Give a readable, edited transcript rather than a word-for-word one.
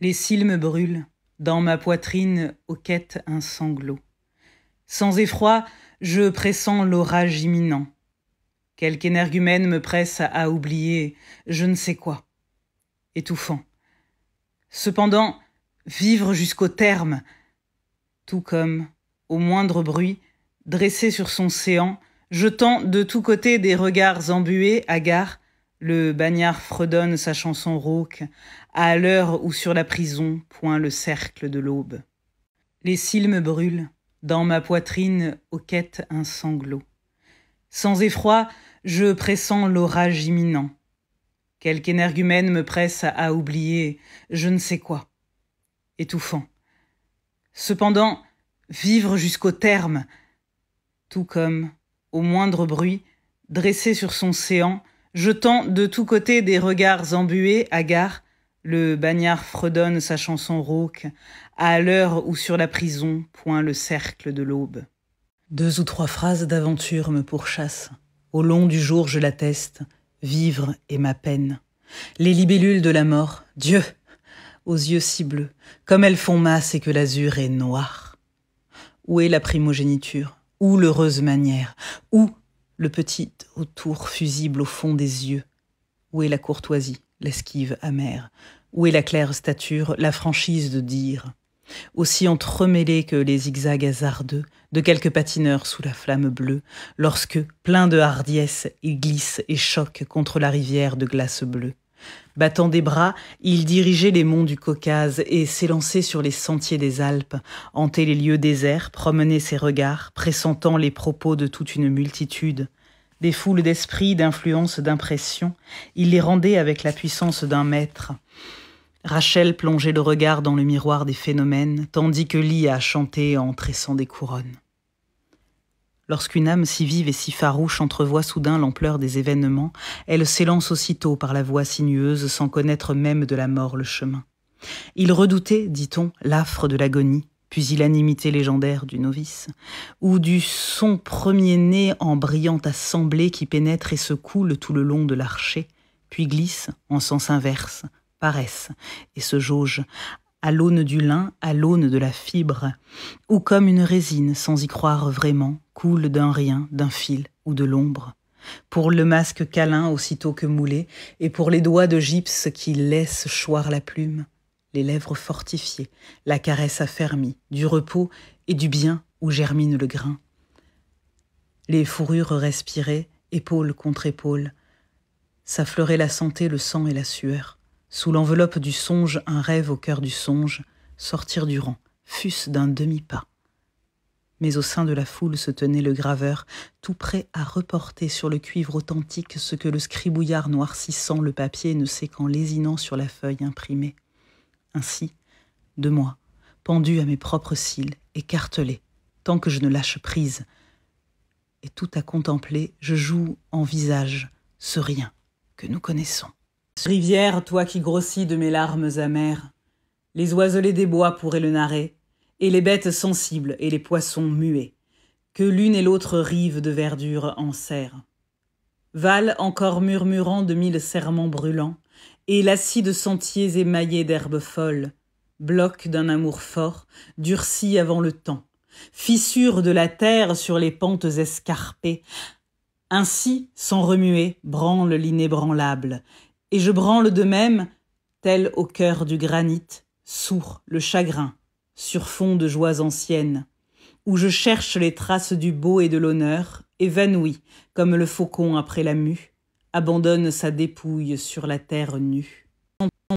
Les cils me brûlent, dans ma poitrine hoquette un sanglot. Sans effroi, je pressens l'orage imminent. Quelque énergumène me presse à oublier je ne sais quoi. Étouffant. Cependant, vivre jusqu'au terme, tout comme, au moindre bruit, dressé sur son séant, jetant de tous côtés des regards embués, hagards, le bagnard fredonne sa chanson rauque, à l'heure où sur la prison point le cercle de l'aube. Les cils me brûlent, dans ma poitrine hoquette un sanglot. Sans effroi, je pressens l'orage imminent. Quelque énergumène me presse à oublier je ne sais quoi. Étouffant. Cependant, vivre jusqu'au terme, tout comme, au moindre bruit, dressé sur son séant, jetant de tous côtés des regards embués, hagards, le bagnard fredonne sa chanson rauque, à l'heure où sur la prison point le cercle de l'aube. 2 ou 3 phrases d'aventure me pourchassent. Au long du jour, je l'atteste, vivre est ma peine. Les libellules de la mort, Dieu, aux yeux si bleus, comme elles font masse et que l'azur est noir. Où est la primogéniture? Où l'heureuse manière? Où le petit autour fusible au fond des yeux? Où est la courtoisie, l'esquive amère? Où est la claire stature, la franchise de dire? Aussi entremêlés que les zigzags hasardeux de quelques patineurs sous la flamme bleue, lorsque, plein de hardiesse, ils glissent et choquent contre la rivière de glace bleue. Battant des bras, il dirigeait les monts du Caucase et s'élançait sur les sentiers des Alpes, hantait les lieux déserts, promenait ses regards, pressentant les propos de toute une multitude. Des foules d'esprits, d'influences, d'impressions, il les rendait avec la puissance d'un maître. Rachel plongeait le regard dans le miroir des phénomènes, tandis que Lia chantait en tressant des couronnes. Lorsqu'une âme si vive et si farouche entrevoit soudain l'ampleur des événements, elle s'élance aussitôt par la voie sinueuse sans connaître même de la mort le chemin. Il redoutait, dit-on, l'affre de l'agonie, pusillanimité légendaire du novice, ou du son premier-né en brillante assemblée qui pénètre et se coule tout le long de l'archer, puis glisse en sens inverse, paraissent et se jauge, à l'aune du lin, à l'aune de la fibre, ou comme une résine, sans y croire vraiment, coule d'un rien, d'un fil ou de l'ombre. Pour le masque câlin aussitôt que moulé, et pour les doigts de gypse qui laissent choir la plume, les lèvres fortifiées, la caresse affermie, du repos et du bien où germine le grain. Les fourrures respirées, épaule contre épaule, s'affleurer la santé, le sang et la sueur. Sous l'enveloppe du songe, un rêve au cœur du songe, sortir du rang, fût-ce d'un demi-pas. Mais au sein de la foule se tenait le graveur, tout prêt à reporter sur le cuivre authentique ce que le scribouillard noircissant le papier ne sait qu'en lésinant sur la feuille imprimée. Ainsi, de moi, pendu à mes propres cils, écartelé, tant que je ne lâche prise. Et tout à contempler, je joue en visage ce rien que nous connaissons. Rivière, toi qui grossis de mes larmes amères, les oiselets des bois pourraient le narrer, et les bêtes sensibles et les poissons muets, que l'une et l'autre rive de verdure enserrent. Val encore murmurant de 1000 serments brûlants, et l'acides sentiers émaillés d'herbes folles, bloc d'un amour fort, durci avant le temps, fissure de la terre sur les pentes escarpées, ainsi, sans remuer, branle l'inébranlable, et je branle de même, tel au cœur du granit, sourd le chagrin, sur fond de joies anciennes, où je cherche les traces du beau et de l'honneur, évanoui, comme le faucon après la mue, abandonne sa dépouille sur la terre nue.